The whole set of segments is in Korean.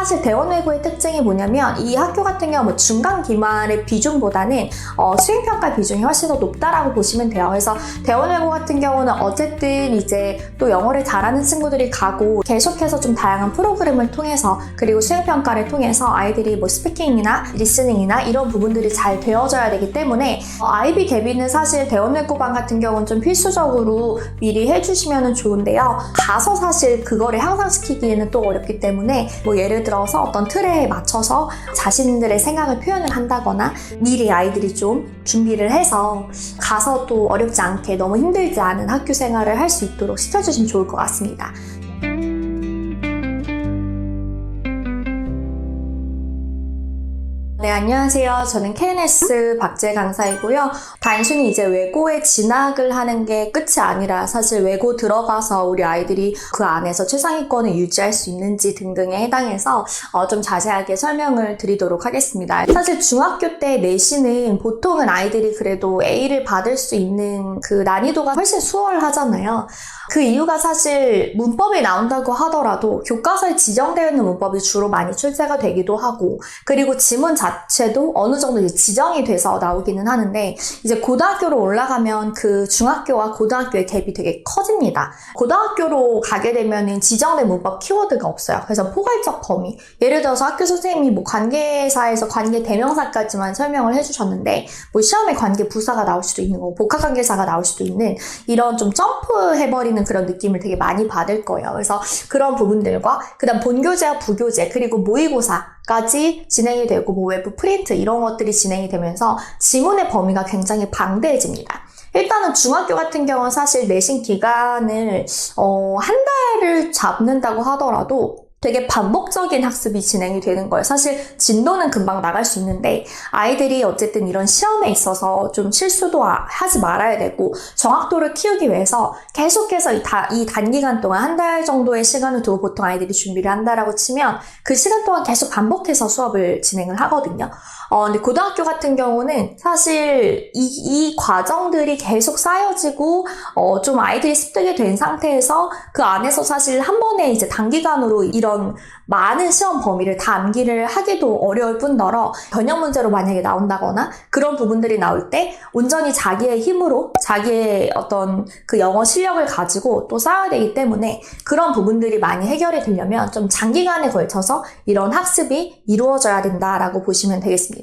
사실 대원외고의 특징이 뭐냐면 이 학교 같은 경우 뭐 중간 기말의 비중보다는 수행평가 비중이 훨씬 더 높다라고 보시면 돼요. 그래서 대원외고 같은 경우는 어쨌든 이제 또 영어를 잘하는 친구들이 가고 계속해서 좀 다양한 프로그램을 통해서 그리고 수행평가를 통해서 아이들이 뭐 스피킹이나 리스닝이나 이런 부분들이 잘 되어져야 되기 때문에 IB 대비는 사실 대원외고반 같은 경우는 좀 필수적으로 미리 해주시면 좋은데요. 가서 사실 그거를 향상시키기에는 또 어렵기 때문에 뭐 예를 들어서 어떤 틀에 맞춰서 자신들의 생각을 표현을 한다거나 미리 아이들이 좀 준비를 해서 가서 또 어렵지 않게 너무 힘들지 않은 학교 생활을 할 수 있도록 시켜주시면 좋을 것 같습니다. 네, 안녕하세요. 저는 KNS 박재 강사이고요. 단순히 이제 외고에 진학을 하는 게 끝이 아니라 사실 외고 들어가서 우리 아이들이 그 안에서 최상위권을 유지할 수 있는지 등등에 해당해서 좀 자세하게 설명을 드리도록 하겠습니다. 사실 중학교 때 내신은 보통은 아이들이 그래도 A를 받을 수 있는 그 난이도가 훨씬 수월하잖아요. 그 이유가 사실 문법이 나온다고 하더라도 교과서에 지정되어 있는 문법이 주로 많이 출제가 되기도 하고 그리고 지문 자체도 어느 정도 이제 지정이 돼서 나오기는 하는데 이제 고등학교로 올라가면 그 중학교와 고등학교의 갭이 되게 커집니다. 고등학교로 가게 되면은 지정된 문법 키워드가 없어요. 그래서 포괄적 범위. 예를 들어서 학교 선생님이 뭐 관계사에서 관계 대명사까지만 설명을 해주셨는데 뭐 시험에 관계 부사가 나올 수도 있는 거고 복합관계사가 나올 수도 있는 이런 좀 점프해버리는 그런 느낌을 되게 많이 받을 거예요. 그래서 그런 부분들과 그다음 본교재와 부교재 그리고 모의고사까지 진행이 되고 뭐 외부 프린트 이런 것들이 진행이 되면서 지문의 범위가 굉장히 방대해집니다. 일단은 중학교 같은 경우는 사실 내신 기간을 한 달을 잡는다고 하더라도 되게 반복적인 학습이 진행이 되는 거예요. 사실 진도는 금방 나갈 수 있는데 아이들이 어쨌든 이런 시험에 있어서 좀 실수도 하지 말아야 되고 정확도를 키우기 위해서 계속해서 이 단기간 동안 한 달 정도의 시간을 두고 보통 아이들이 준비를 한다라고 치면 그 시간 동안 계속 반복해서 수업을 진행을 하거든요. 근데 고등학교 같은 경우는 사실 이 과정들이 계속 쌓여지고 좀 아이들이 습득이 된 상태에서 그 안에서 사실 한 번에 이제 단기간으로 이런 많은 시험 범위를 다 암기를 하기도 어려울 뿐더러 변형 문제로 만약에 나온다거나 그런 부분들이 나올 때 온전히 자기의 힘으로 자기의 어떤 그 영어 실력을 가지고 또 쌓아야 되기 때문에 그런 부분들이 많이 해결이 되려면 좀 장기간에 걸쳐서 이런 학습이 이루어져야 된다라고 보시면 되겠습니다.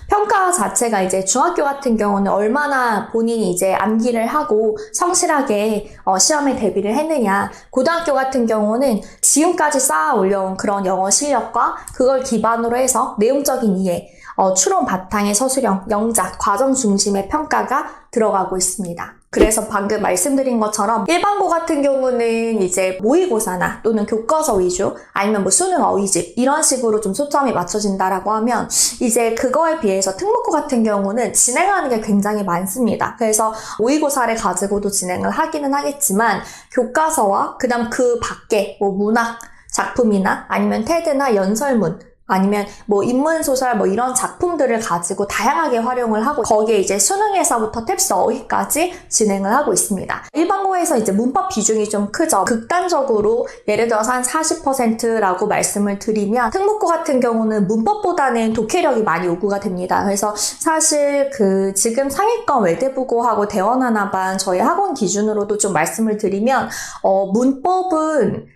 평가 자체가 이제 중학교 같은 경우는 얼마나 본인이 이제 암기를 하고 성실하게 시험에 대비를 했느냐, 고등학교 같은 경우는 지금까지 쌓아 올려온 그런 영어 실력과 그걸 기반으로 해서 내용적인 이해, 추론 바탕의 서술형, 영작, 과정 중심의 평가가 들어가고 있습니다. 그래서 방금 말씀드린 것처럼 일반고 같은 경우는 이제 모의고사나 또는 교과서 위주 아니면 뭐 수능 어휘집 이런 식으로 좀 초점이 맞춰진다라고 하면 이제 그거에 비해서 특목고 같은 경우는 진행하는 게 굉장히 많습니다. 그래서 모의고사를 가지고도 진행을 하기는 하겠지만 교과서와 그다음 그 밖에 뭐 문학 작품이나 아니면 테드나 연설문 아니면 뭐 인문소설 뭐 이런 작품들을 가지고 다양하게 활용을 하고 거기에 이제 수능에서부터 탭스 어휘까지 진행을 하고 있습니다. 일반고에서 이제 문법 비중이 좀 크죠. 극단적으로 예를 들어서 한 40%라고 말씀을 드리면 특목고 같은 경우는 문법보다는 독해력이 많이 요구가 됩니다. 그래서 사실 그 지금 상위권 외대부고하고 대원하나반 저희 학원 기준으로도 좀 말씀을 드리면 문법은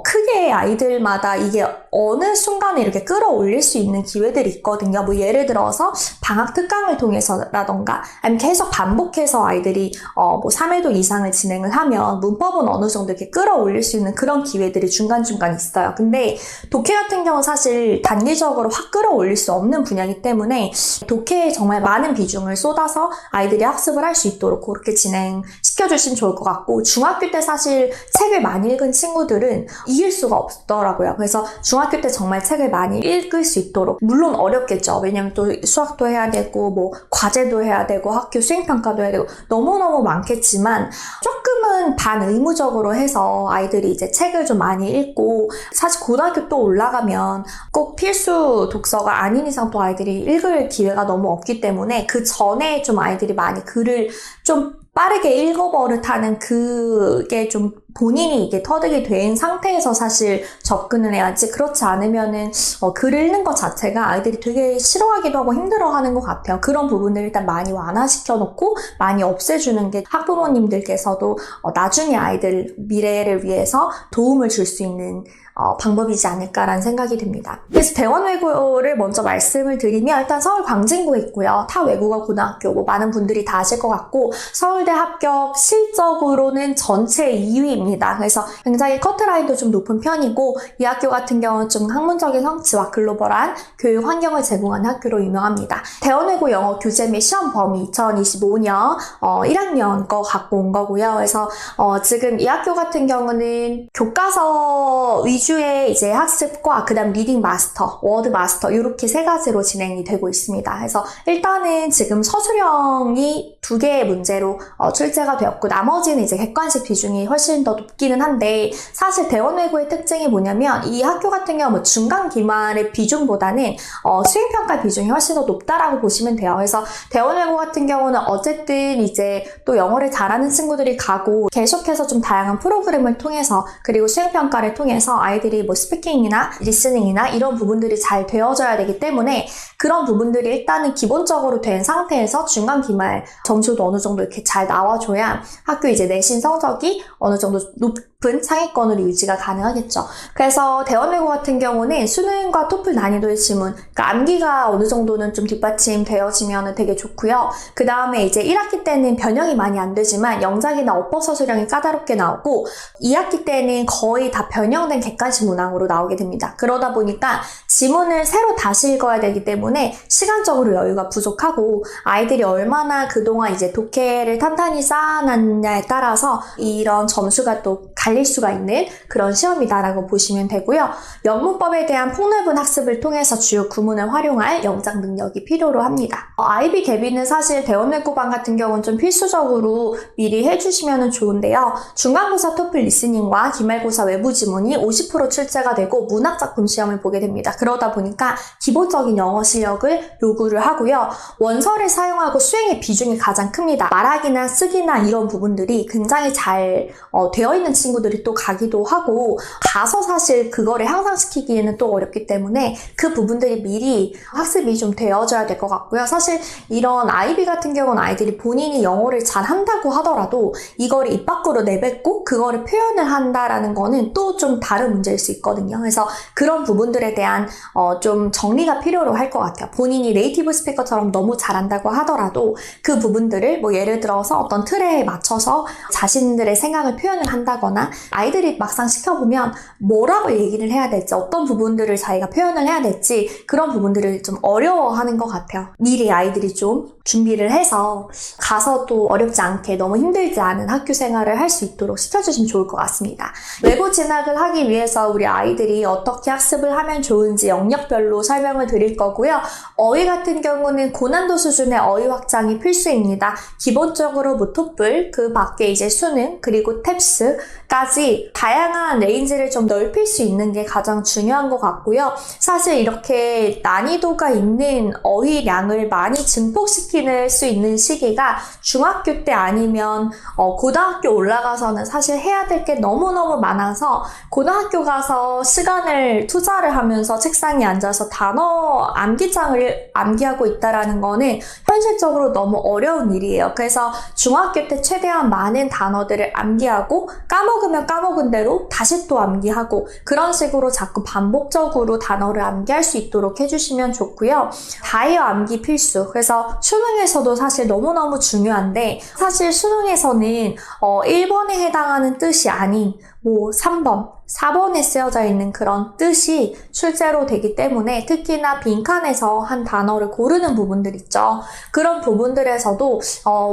크게 아이들마다 이게 어느 순간에 이렇게 끌어올릴 수 있는 기회들이 있거든요. 뭐 예를 들어서 방학 특강을 통해서라던가 아니면 계속 반복해서 아이들이 뭐 3회도 이상을 진행을 하면 문법은 어느 정도 이렇게 끌어올릴 수 있는 그런 기회들이 중간중간 있어요. 근데 독해 같은 경우는 사실 단기적으로 확 끌어올릴 수 없는 분야이기 때문에 독해에 정말 많은 비중을 쏟아서 아이들이 학습을 할 수 있도록 그렇게 진행시켜주시면 좋을 것 같고 중학교 때 사실 책을 많이 읽은 친구들은 이길 수가 없더라고요. 그래서 중학교 때 정말 책을 많이 읽을 수 있도록 물론 어렵겠죠. 왜냐면 또 수학도 해야 되고 뭐 과제도 해야 되고 학교 수행평가도 해야 되고 너무너무 많겠지만 조금은 반의무적으로 해서 아이들이 이제 책을 좀 많이 읽고 사실 고등학교 또 올라가면 꼭 필수 독서가 아닌 이상 또 아이들이 읽을 기회가 너무 없기 때문에 그 전에 좀 아이들이 많이 글을 좀 빠르게 읽어버릇하는 그게 좀 본인이 이게 터득이 된 상태에서 사실 접근을 해야지, 그렇지 않으면은 글 읽는 것 자체가 아이들이 되게 싫어하기도 하고 힘들어하는 것 같아요. 그런 부분을 일단 많이 완화시켜 놓고 많이 없애주는 게 학부모님들께서도 나중에 아이들 미래를 위해서 도움을 줄 수 있는 방법이지 않을까라는 생각이 듭니다. 그래서 대원외고를 먼저 말씀을 드리면, 일단 서울 광진구에 있고요. 타 외국어 고등학교, 많은 분들이 다 아실 것 같고, 서울대 합격 실적으로는 전체 2위입니다. 그래서 굉장히 커트라인도 좀 높은 편이고, 이 학교 같은 경우는 좀 학문적인 성취와 글로벌한 교육 환경을 제공하는 학교로 유명합니다. 대원외고 영어 교재 및 시험 범위 2025년 1학년 거 갖고 온 거고요. 그래서 지금 이 학교 같은 경우는 교과서 위주의 이제 학습과 그다음 리딩 마스터, 워드 마스터 이렇게 세 가지로 진행이 되고 있습니다. 그래서 일단은 지금 서술형이 2개의 문제로 출제가 되었고, 나머지는 이제 객관식 비중이 훨씬 더 높기는 한데, 사실 대원외고의 특징이 뭐냐면 이 학교 같은 경우 중간 기말의 비중보다는 수행평가 비중이 훨씬 더 높다라고 보시면 돼요. 그래서 대원외고 같은 경우는 어쨌든 이제 또 영어를 잘하는 친구들이 가고, 계속해서 좀 다양한 프로그램을 통해서, 그리고 수행평가를 통해서 아이들이 뭐 스피킹이나 리스닝이나 이런 부분들이 잘 되어져야 되기 때문에, 그런 부분들이 일단은 기본적으로 된 상태에서 중간 기말 점수도 어느 정도 이렇게 잘 나와줘야 학교 이제 내신 성적이 어느 정도 높은 상위권으로 유지가 가능하겠죠. 그래서 대원외고 같은 경우는 수능과 토플 난이도의 지문, 그러니까 암기가 어느 정도는 좀 뒷받침되어지면 되게 좋고요. 그 다음에 이제 1학기 때는 변형이 많이 안 되지만 영작이나 어법 서술형이 까다롭게 나오고, 2학기 때는 거의 다 변형된 객관식 문항으로 나오게 됩니다. 그러다 보니까 지문을 새로 다시 읽어야 되기 때문에 시간적으로 여유가 부족하고, 아이들이 얼마나 그동안 이제 독해를 탄탄히 쌓아놨냐에 따라서 이런 점수가 또 갈릴 수가 있는 그런 시험이다라고 보시면 되고요. 영문법에 대한 폭넓은 학습을 통해서 주요 구문을 활용할 영작 능력이 필요로 합니다. IB 대비는 사실 대원외고반 같은 경우는 좀 필수적으로 미리 해주시면 좋은데요. 중간고사 토플 리스닝과 기말고사 외부 지문이 50% 출제가 되고 문학작품 시험을 보게 됩니다. 그러다 보니까 기본적인 영어 실력을 요구를 하고요. 원서를 사용하고 수행의 비중이 가장 큽니다. 말하기나 쓰기나 이런 부분들이 굉장히 잘 되어 있는 친구들이 또 가기도 하고, 가서 사실 그거를 향상시키기에는 또 어렵기 때문에 그 부분들이 미리 학습이 좀 되어져야 될 것 같고요. 사실 이런 IB 같은 경우는 아이들이 본인이 영어를 잘 한다고 하더라도 이거를 입 밖으로 내뱉고 그거를 표현을 한다라는 거는 또 좀 다른 문제일 수 있거든요. 그래서 그런 부분들에 대한 좀 정리가 필요로 할 것 같아요. 본인이 네이티브 스피커처럼 너무 잘한다고 하더라도 그 부분들을 뭐 예를 들어서 어떤 틀에 맞춰서 자신들의 생각을 표현을 한다거나, 아이들이 막상 시켜보면 뭐라고 얘기를 해야 될지, 어떤 부분들을 자기가 표현을 해야 될지, 그런 부분들을 좀 어려워하는 것 같아요. 미리 아이들이 좀 준비를 해서 가서 또 어렵지 않게, 너무 힘들지 않은 학교 생활을 할 수 있도록 시켜주시면 좋을 것 같습니다. 외고 진학을 하기 위해서 우리 아이들이 어떻게 학습을 하면 좋은지 영역별로 설명을 드릴 거고요. 어휘 같은 경우는 고난도 수준의 어휘 확장이 필수입니다. 기본적으로 뭐 토플, 그 밖에 이제 수능, 그리고 탭스까지 다양한 레인지를 좀 넓힐 수 있는 게 가장 중요한 것 같고요. 사실 이렇게 난이도가 있는 어휘량을 많이 증폭시킬 수 있는 시기가 중학교 때 아니면 고등학교 올라가서는 사실 해야 될 게 너무너무 많아서, 고등학교 가서 시간을 투자를 하면서 책상에 앉아서 단어 암기장을 암기하고 있다라는 거는 현실적으로 너무 어려운 일이에요. 그래서 중학교 때 최대한 많은 단어들을 암기하고, 까먹으면 까먹은 대로 다시 또 암기하고, 그런 식으로 자꾸 반복적으로 단어를 암기할 수 있도록 해주시면 좋고요. 다이어 암기 필수. 그래서 수능에서도 사실 너무너무 중요한데, 사실 수능에서는 1번에 해당하는 뜻이 아닌 뭐 3번, 4번에 쓰여져 있는 그런 뜻이 출제로 되기 때문에, 특히나 빈칸에서 한 단어를 고르는 부분들 있죠. 그런 부분들에서도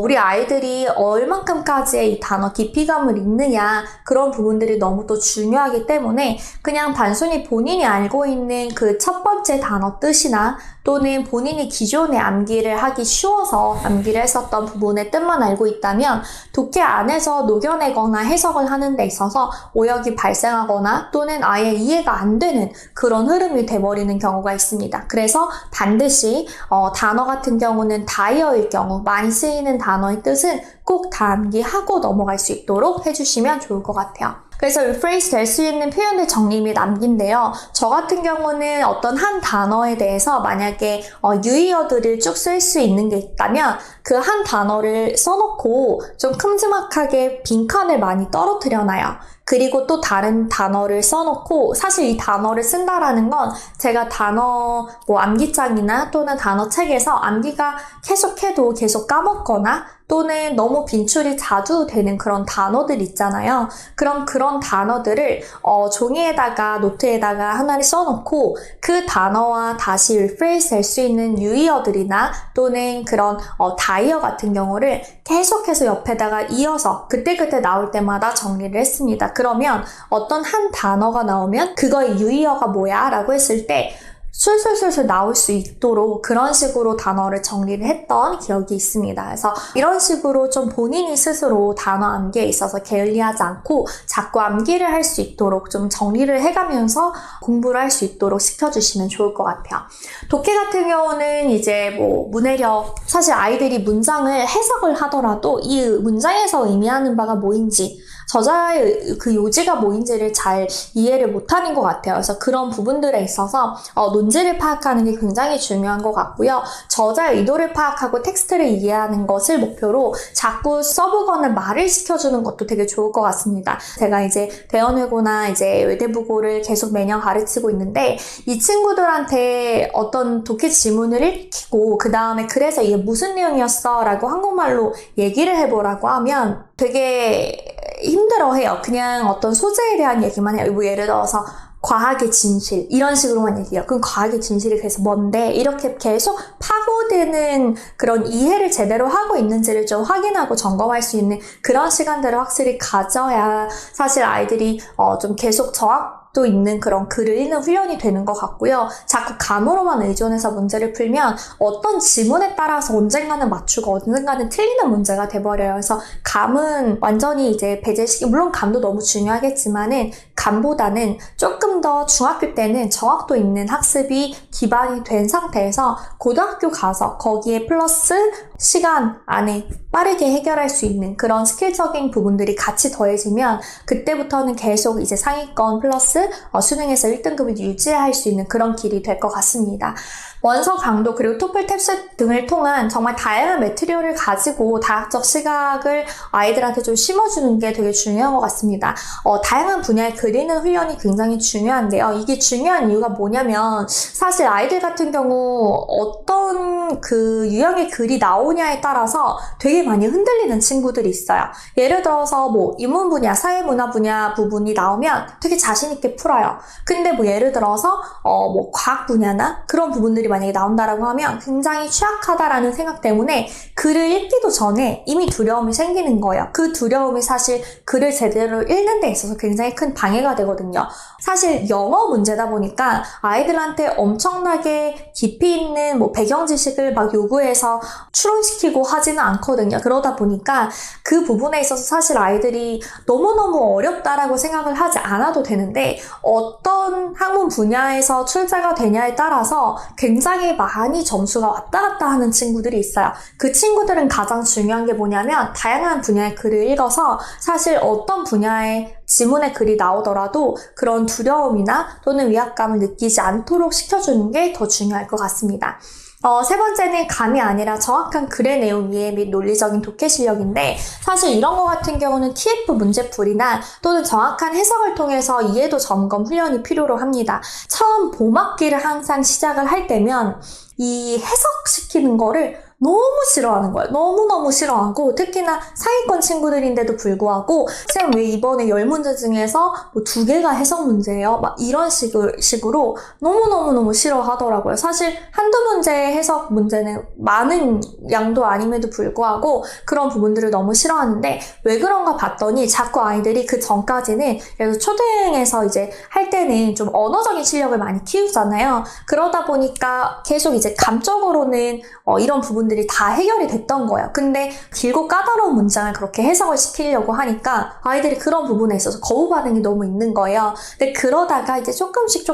우리 아이들이 얼만큼까지의 이 단어 깊이감을 읽느냐, 그런 부분들이 너무 또 중요하기 때문에 그냥 단순히 본인이 알고 있는 그 첫 번째 번째 단어 뜻이나 또는 본인이 기존에 암기를 하기 쉬워서 암기를 했었던 부분의 뜻만 알고 있다면 독해 안에서 녹여내거나 해석을 하는 데 있어서 오역이 발생하거나 또는 아예 이해가 안 되는 그런 흐름이 돼버리는 경우가 있습니다. 그래서 반드시 단어 같은 경우는 다이어일 경우 많이 쓰이는 단어의 뜻은 꼭 다 암기하고 넘어갈 수 있도록 해주시면 좋을 것 같아요. 그래서 rephrase 될 수 있는 표현들 정리 및 암기인데요. 저 같은 경우는 어떤 한 단어에 대해서 만약에 유의어들을 쭉 쓸 수 있는 게 있다면 그 한 단어를 써놓고 좀 큼지막하게 빈칸을 많이 떨어뜨려 놔요. 그리고 또 다른 단어를 써놓고 사실 이 단어를 쓴다라는 건 제가 단어 암기장이나 또는 단어 책에서 암기가 계속해도 계속 까먹거나 또는 너무 빈출이 자주 되는 그런 단어들 있잖아요. 그럼 그런 단어들을 종이에다가 노트에다가 하나를 써놓고 그 단어와 다시 rephrase 될 수 있는 유의어들이나 또는 그런 다이어 같은 경우를 계속해서 옆에다가 이어서 그때그때 나올 때마다 정리를 했습니다. 그러면 어떤 한 단어가 나오면 그거의 유의어가 뭐야? 라고 했을 때 술술술술 나올 수 있도록 그런 식으로 단어를 정리를 했던 기억이 있습니다. 그래서 이런 식으로 좀 본인이 스스로 단어 암기에 있어서 게을리하지 않고 자꾸 암기를 할 수 있도록 좀 정리를 해가면서 공부를 할 수 있도록 시켜주시면 좋을 것 같아요. 독해 같은 경우는 이제 문해력, 사실 아이들이 문장을 해석을 하더라도 이 문장에서 의미하는 바가 뭐인지 저자의 그 요지가 뭐인지를 잘 이해를 못하는 것 같아요. 그래서 그런 부분들에 있어서 논지를 파악하는 게 굉장히 중요한 것 같고요. 저자의 의도를 파악하고 텍스트를 이해하는 것을 목표로 자꾸 써보거나 말을 시켜주는 것도 되게 좋을 것 같습니다. 제가 이제 대원외고나 이제 외대부고를 계속 매년 가르치고 있는데 이 친구들한테 어떤 독해 지문을 읽히고 그 다음에 그래서 이게 무슨 내용이었어? 라고 한국말로 얘기를 해보라고 하면 되게 힘들어해요. 그냥 어떤 소재에 대한 얘기만 해요. 예를 들어서 과학의 진실 이런 식으로만 얘기해요. 그럼 과학의 진실이 그래서 뭔데? 이렇게 계속 파고드는 그런 이해를 제대로 하고 있는지를 좀 확인하고 점검할 수 있는 그런 시간들을 확실히 가져야 사실 아이들이 좀 계속 또 있는 그런 글을 읽는 훈련이 되는 것 같고요. 자꾸 감으로만 의존해서 문제를 풀면 어떤 지문에 따라서 언젠가는 맞추고 언젠가는 틀리는 문제가 돼버려요. 그래서 감은 완전히 이제 배제시키, 물론 감도 너무 중요하겠지만은 감보다는 조금 더 중학교 때는 정확도 있는 학습이 기반이 된 상태에서 고등학교 가서 거기에 플러스 시간 안에 빠르게 해결할 수 있는 그런 스킬적인 부분들이 같이 더해지면 그때부터는 계속 이제 상위권 플러스 수능에서 1등급을 유지할 수 있는 그런 길이 될 것 같습니다. 원서 강도 그리고 토플 탭스 등을 통한 정말 다양한 매트리얼을 가지고 다학적 시각을 아이들한테 좀 심어주는 게 되게 중요한 것 같습니다. 다양한 분야의 글 읽는 훈련이 굉장히 중요한데요. 이게 중요한 이유가 뭐냐면 사실 아이들 같은 경우 어떤 그 유형의 글이 나오냐에 따라서 되게 많이 흔들리는 친구들이 있어요. 예를 들어서 인문 분야, 사회문화 분야 부분이 나오면 되게 자신 있게 풀어요. 근데 예를 들어서 과학 분야나 그런 부분들이 만약에 나온다라고 하면 굉장히 취약하다라는 생각 때문에 글을 읽기도 전에 이미 두려움이 생기는 거예요. 그 두려움이 사실 글을 제대로 읽는 데 있어서 굉장히 큰 방해가 되거든요. 사실 영어 문제다 보니까 아이들한테 엄청나게 깊이 있는 배경 지식을 막 요구해서 추론시키고 하지는 않거든요. 그러다 보니까 그 부분에 있어서 사실 아이들이 너무너무 어렵다라고 생각을 하지 않아도 되는데 어떤 학문 분야에서 출제가 되냐에 따라서 굉장히 많이 점수가 왔다 갔다 하는 친구들이 있어요. 그 친구들은 가장 중요한 게 뭐냐면 다양한 분야의 글을 읽어서 사실 어떤 분야의 지문의 글이 나오더라도 그런 두려움이나 또는 위압감을 느끼지 않도록 시켜주는 게 더 중요할 것 같습니다. 세 번째는 감이 아니라 정확한 글의 내용 이해 및 논리적인 독해 실력인데 사실 이런 거 같은 경우는 TF 문제풀이나 또는 정확한 해석을 통해서 이해도 점검 훈련이 필요로 합니다. 처음 봄학기를 항상 시작을 할 때면 이 해석시키는 거를 너무 싫어하는 거예요. 너무너무 싫어하고 특히나 상위권 친구들인데도 불구하고 쌤 왜 이번에 10문제 중에서 뭐 2개가 해석 문제예요? 막 이런 식으로 너무너무너무 싫어하더라고요. 사실 한두 문제 해석 문제는 많은 양도 아님에도 불구하고 그런 부분들을 너무 싫어하는데 왜 그런가 봤더니 자꾸 아이들이 그 전까지는 그래서 초등에서 이제 할 때는 좀 언어적인 실력을 많이 키우잖아요. 그러다 보니까 계속 이제 감적으로는 이런 부분들이 다 해결이 됐던 거예요. 근데 길고 까다로운 문장을 그렇게 해석을 시키려고 하니까 아이들이 그런 부분에 있어서 거부 반응이 너무 있는 거예요. 근데 그러다가 이제 조금씩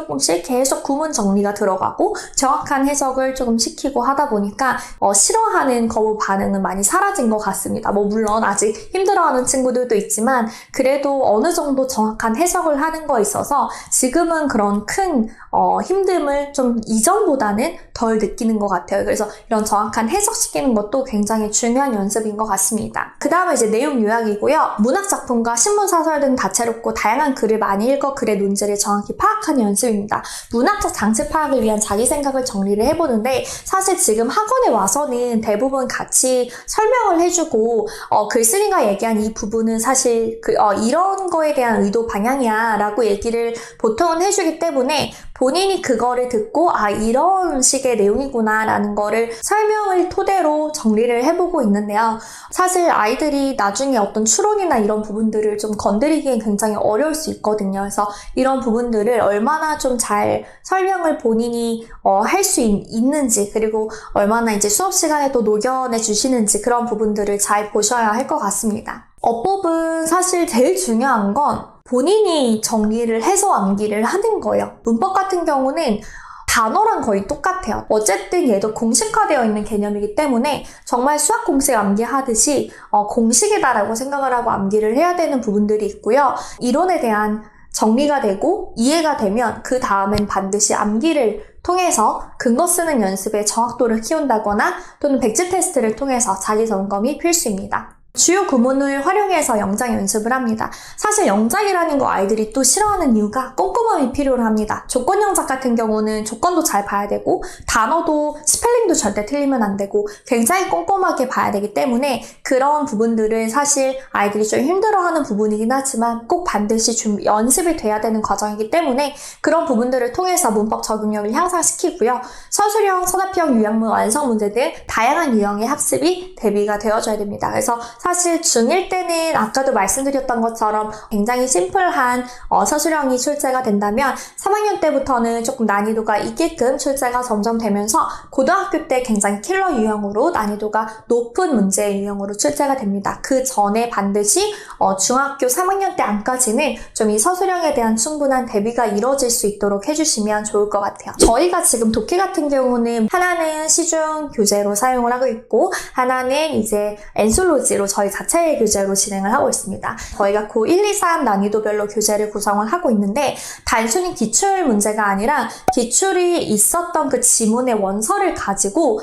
계속 구문 정리가 들어가고 정확한 해석을 조금 시키고 하다 보니까 싫어하는 거부 반응은 많이 사라진 것 같습니다. 뭐 물론 아직 힘들어하는 친구들도 있지만 그래도 어느 정도 정확한 해석을 하는 거에 있어서 지금은 그런 큰 힘듦을 좀 이전보다는 덜 느끼는 것 같아요. 그래서 이런 정확한 해석시키는 것도 굉장히 중요한 연습인 것 같습니다. 그 다음에 이제 내용 요약이고요. 문학작품과 신문사설 등 다채롭고 다양한 글을 많이 읽어 글의 논지를 정확히 파악하는 연습입니다. 문학적 장치 파악을 위한 자기 생각을 정리를 해보는데 사실 지금 학원에 와서는 대부분 같이 설명을 해주고 글쓰기가 얘기한 이 부분은 사실 이런 거에 대한 의도 방향이야 라고 얘기를 보통은 해주기 때문에 본인이 그거를 듣고 이런 식의 내용이구나 라는 거를 설명을 토대로 정리를 해보고 있는데요. 사실 아이들이 나중에 어떤 추론이나 이런 부분들을 좀 건드리기엔 굉장히 어려울 수 있거든요. 그래서 이런 부분들을 얼마나 좀 잘 설명을 본인이 할 수 있는지 그리고 얼마나 이제 수업 시간에 또 녹여내 주시는지 그런 부분들을 잘 보셔야 할 것 같습니다. 어법은 사실 제일 중요한 건 본인이 정리를 해서 암기를 하는 거예요. 문법 같은 경우는 단어랑 거의 똑같아요. 어쨌든 얘도 공식화되어 있는 개념이기 때문에 정말 수학 공식 암기하듯이 공식이다라고 생각을 하고 암기를 해야 되는 부분들이 있고요. 이론에 대한 정리가 되고 이해가 되면 그 다음엔 반드시 암기를 통해서 근거 쓰는 연습의 정확도를 키운다거나 또는 백지 테스트를 통해서 자기 점검이 필수입니다. 주요 구문을 활용해서 영작 연습을 합니다. 사실 영작이라는 거 아이들이 또 싫어하는 이유가 꼼꼼함이 필요로 합니다. 조건 영작 같은 경우는 조건도 잘 봐야 되고 단어도 스펠링도 절대 틀리면 안 되고 굉장히 꼼꼼하게 봐야 되기 때문에 그런 부분들은 사실 아이들이 좀 힘들어하는 부분이긴 하지만 꼭 반드시 좀 연습이 돼야 되는 과정이기 때문에 그런 부분들을 통해서 문법 적응력을 향상시키고요. 서술형, 서답형, 유형문, 완성 문제 등 다양한 유형의 학습이 대비가 되어줘야 됩니다. 그래서 사실 중1 때는 아까도 말씀드렸던 것처럼 굉장히 심플한 서술형이 출제가 된다면 3학년 때부터는 조금 난이도가 있게끔 출제가 점점 되면서 고등학교 때 굉장히 킬러 유형으로 난이도가 높은 문제 유형으로 출제가 됩니다. 그 전에 반드시 중학교 3학년 때 안까지는 좀 이 서술형에 대한 충분한 대비가 이루어질 수 있도록 해주시면 좋을 것 같아요. 저희가 지금 독해 같은 경우는 하나는 시중 교재로 사용을 하고 있고 하나는 이제 엔솔로지로 저희 자체의 교재로 진행을 하고 있습니다. 저희가 고 1, 2, 3 난이도별로 교재를 구성을 하고 있는데 단순히 기출 문제가 아니라 기출이 있었던 그 지문의 원서를 가지고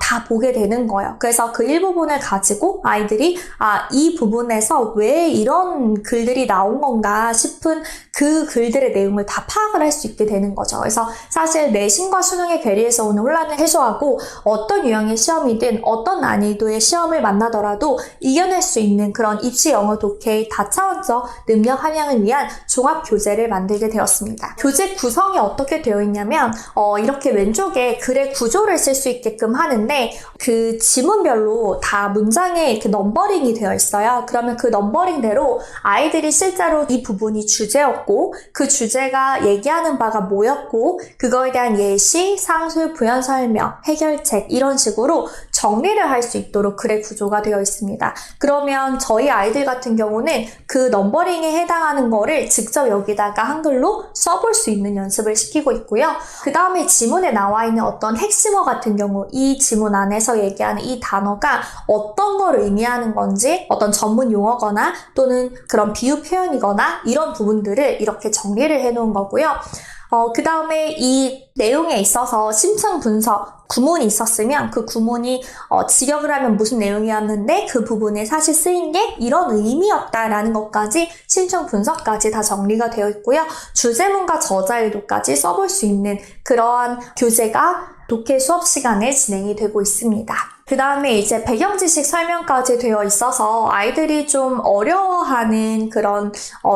다 보게 되는 거예요. 그래서 그 일부분을 가지고 아이들이 이 부분에서 왜 이런 글들이 나온 건가 싶은 그 글들의 내용을 다 파악을 할 수 있게 되는 거죠. 그래서 사실 내신과 수능의 괴리에서 오는 혼란을 해소하고 어떤 유형의 시험이든 어떤 난이도의 시험을 만나더라도 이겨낼 수 있는 그런 입시 영어 독해의 다차원적 능력 함양을 위한 종합 교재를 만들게 되었습니다. 교재 구성이 어떻게 되어 있냐면 이렇게 왼쪽에 글의 구조를 쓸 수 있게끔 하는데 그 지문별로 다 문장에 이렇게 넘버링이 되어 있어요. 그러면 그 넘버링대로 아이들이 실제로 이 부분이 주제였고 그 주제가 얘기하는 바가 뭐였고 그거에 대한 예시, 상술, 부연 설명, 해결책 이런 식으로 정리를 할 수 있도록 글의 구조가 되어 있습니다. 그러면 저희 아이들 같은 경우는 그 넘버링에 해당하는 거를 직접 여기다가 한글로 써볼 수 있는 연습을 시키고 있고요. 그 다음에 지문에 나와 있는 어떤 핵심어 같은 경우 이 지문 안에서 얘기하는 이 단어가 어떤 걸 의미하는 건지 어떤 전문 용어거나 또는 그런 비유 표현이거나 이런 부분들을 이렇게 정리를 해놓은 거고요. 그 다음에 이 내용에 있어서 심층 분석, 구문이 있었으면 그 구문이 직역을 하면 무슨 내용이었는데 그 부분에 사실 쓰인 게 이런 의미였다라는 것까지 심층 분석까지 다 정리가 되어 있고요. 주제문과 저자 의도까지 써볼 수 있는 그러한 교재가 독해 수업 시간에 진행이 되고 있습니다. 그 다음에 이제 배경 지식 설명까지 되어 있어서 아이들이 좀 어려워하는 그런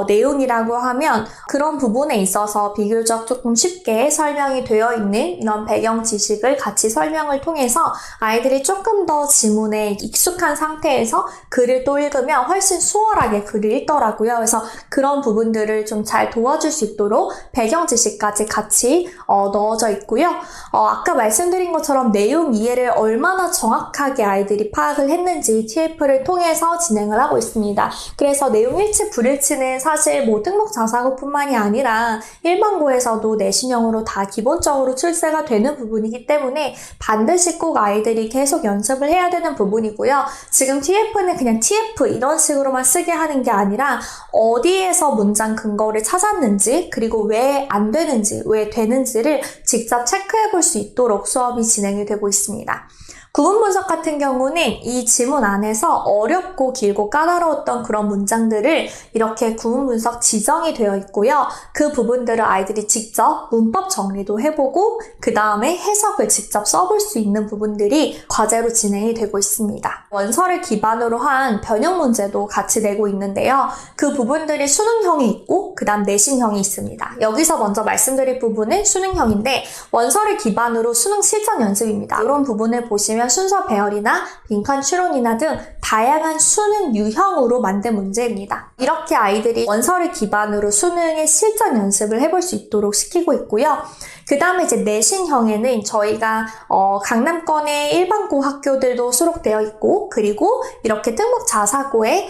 내용이라고 하면 그런 부분에 있어서 비교적 조금 쉽게 설명이 되어 있는 이런 배경 지식을 같이 설명을 통해서 아이들이 조금 더 지문에 익숙한 상태에서 글을 또 읽으면 훨씬 수월하게 글을 읽더라고요. 그래서 그런 부분들을 좀 잘 도와줄 수 있도록 배경 지식까지 같이 넣어져 있고요. 아까 말씀드린 것처럼 내용 이해를 얼마나 정확하게 아이들이 파악을 했는지 TF를 통해서 진행을 하고 있습니다. 그래서 내용 일치 불일치는 사실 뭐 특목 자사고뿐만이 아니라 일반고에서도 내신형으로 다 기본적으로 출제가 되는 부분이기 때문에 반드시 꼭 아이들이 계속 연습을 해야 되는 부분이고요. 지금 TF는 그냥 TF 이런 식으로만 쓰게 하는 게 아니라 어디에서 문장 근거를 찾았는지 그리고 왜 안 되는지 왜 되는지를 직접 체크해 볼 수 있도록 수업이 진행이 되고 있습니다. 구문 분석 같은 경우는 이 지문 안에서 어렵고 길고 까다로웠던 그런 문장들을 이렇게 구문 분석 지정이 되어 있고요. 그 부분들을 아이들이 직접 문법 정리도 해보고 그 다음에 해석을 직접 써볼 수 있는 부분들이 과제로 진행이 되고 있습니다. 원서를 기반으로 한 변형 문제도 같이 내고 있는데요. 그 부분들이 수능형이 있고 그 다음 내신형이 있습니다. 여기서 먼저 말씀드릴 부분은 수능형인데 원서를 기반으로 수능 실전 연습입니다. 이런 부분을 보시면 순서 배열이나 빈칸 추론이나 등 다양한 수능 유형으로 만든 문제입니다. 이렇게 아이들이 원서를 기반으로 수능의 실전 연습을 해볼 수 있도록 시키고 있고요. 그 다음에 이제 내신형에는 저희가 강남권의 일반고 학교들도 수록되어 있고 그리고 이렇게 특목 자사고의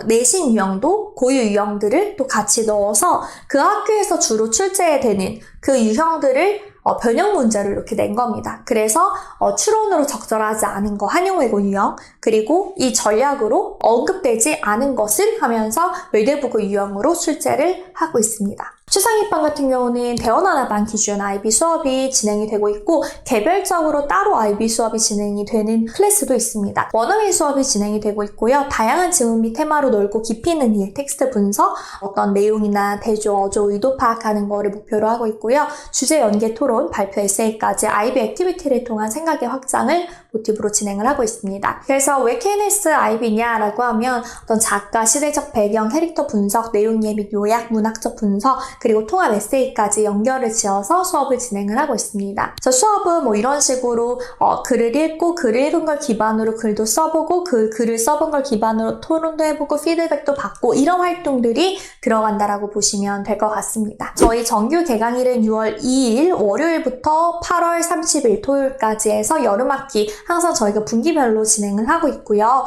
내신 유형도 고유 유형들을 또 같이 넣어서 그 학교에서 주로 출제되는 그 유형들을 변형 문제를 이렇게 낸 겁니다. 그래서 추론으로 적절하지 않은 거 한용외고 유형 그리고 이 전략으로 언급되지 않은 것을 하면서 외대부고 유형으로 출제를 하고 있습니다. 추상입반 같은 경우는 대원 하나반 기준 IB 수업이 진행이 되고 있고 개별적으로 따로 IB 수업이 진행이 되는 클래스도 있습니다. 원어민 수업이 진행이 되고 있고요. 다양한 지문 및 테마로 넓고 깊이 있는 이해, 텍스트 분석, 어떤 내용이나 대조, 어조, 의도 파악하는 거를 목표로 하고 있고요. 주제 연계 토론, 발표 에세이까지 IB 액티비티를 통한 생각의 확장을 모티브로 진행을 하고 있습니다. 그래서 왜 KNS IB냐라고 하면 어떤 작가, 시대적 배경, 캐릭터 분석, 내용 이해 및 요약, 문학적 분석, 그리고 통합 에세이까지 연결을 지어서 수업을 진행을 하고 있습니다. 그래서 수업은 뭐 이런 식으로 글을 읽고 글을 읽은 걸 기반으로 글도 써보고 그 글을 써본 걸 기반으로 토론도 해보고 피드백도 받고 이런 활동들이 들어간다라고 보시면 될 것 같습니다. 저희 정규 개강일은 6월 2일 월요일부터 8월 30일 토요일까지 해서 여름학기 항상 저희가 분기별로 진행을 하고 있고요.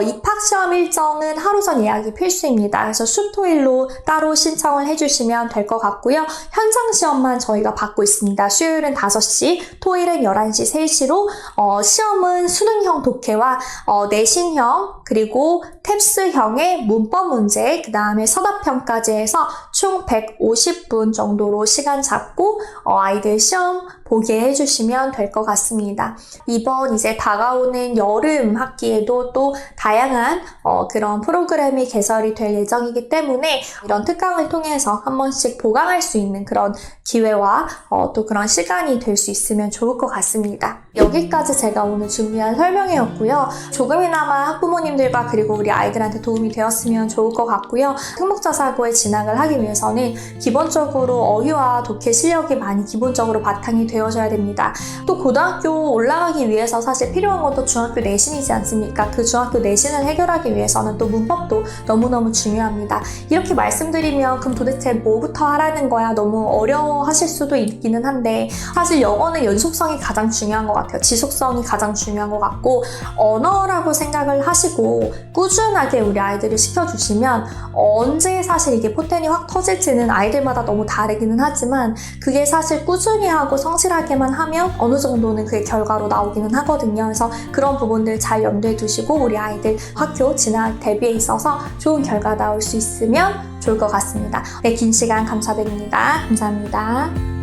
입학시험 일정은 하루 전 예약이 필수입니다. 그래서 수토일로 따로 신청을 해주시면 될 것 같고요. 현장 시험만 저희가 받고 있습니다. 수요일은 5시, 토요일은 11시, 3시로 시험은 수능형 독해와 내신형 그리고 탭스형의 문법 문제 그 다음에 서답형까지 해서 총 150분 정도로 시간 잡고 아이들 시험 보게 해주시면 될 것 같습니다. 이번 이제 다가오는 여름 학기에도 또 다양한 그런 프로그램이 개설이 될 예정이기 때문에 이런 특강을 통해서 한 번씩 보강할 수 있는 그런 기회와 또 그런 시간이 될 수 있으면 좋을 것 같습니다. 여기까지 제가 오늘 준비한 설명이었고요. 조금이나마 학부모님들과 그리고 우리 아이들한테 도움이 되었으면 좋을 것 같고요. 특목자사고에 진학을 하기 위해서는 기본적으로 어휘와 독해 실력이 많이 기본적으로 바탕이 되어져야 됩니다. 또 고등학교 올라가기 위해서 사실 필요한 것도 중학교 내신이지 않습니까? 그 중학교 내신을 해결하기 위해서는 또 문법도 너무너무 중요합니다. 이렇게 말씀드리면 그럼 도대체 뭐부터 하라는 거야? 너무 어려워하실 수도 있기는 한데 사실 영어는 연속성이 가장 중요한 것 같아요. 지속성이 가장 중요한 것 같고 언어라고 생각을 하시고 꾸준하게 우리 아이들을 시켜주시면 언제 사실 이게 포텐이 확 터질지는 아이들마다 너무 다르기는 하지만 그게 사실 꾸준히 하고 성실하게만 하면 어느 정도는 그게 결과로 나오기는 하거든요. 그래서 그런 부분들 잘 염두에 두시고 우리 아이들 학교 진학 대비에 있어서 좋은 결과 나올 수 있으면 좋을 것 같습니다. 네, 긴 시간 감사드립니다. 감사합니다.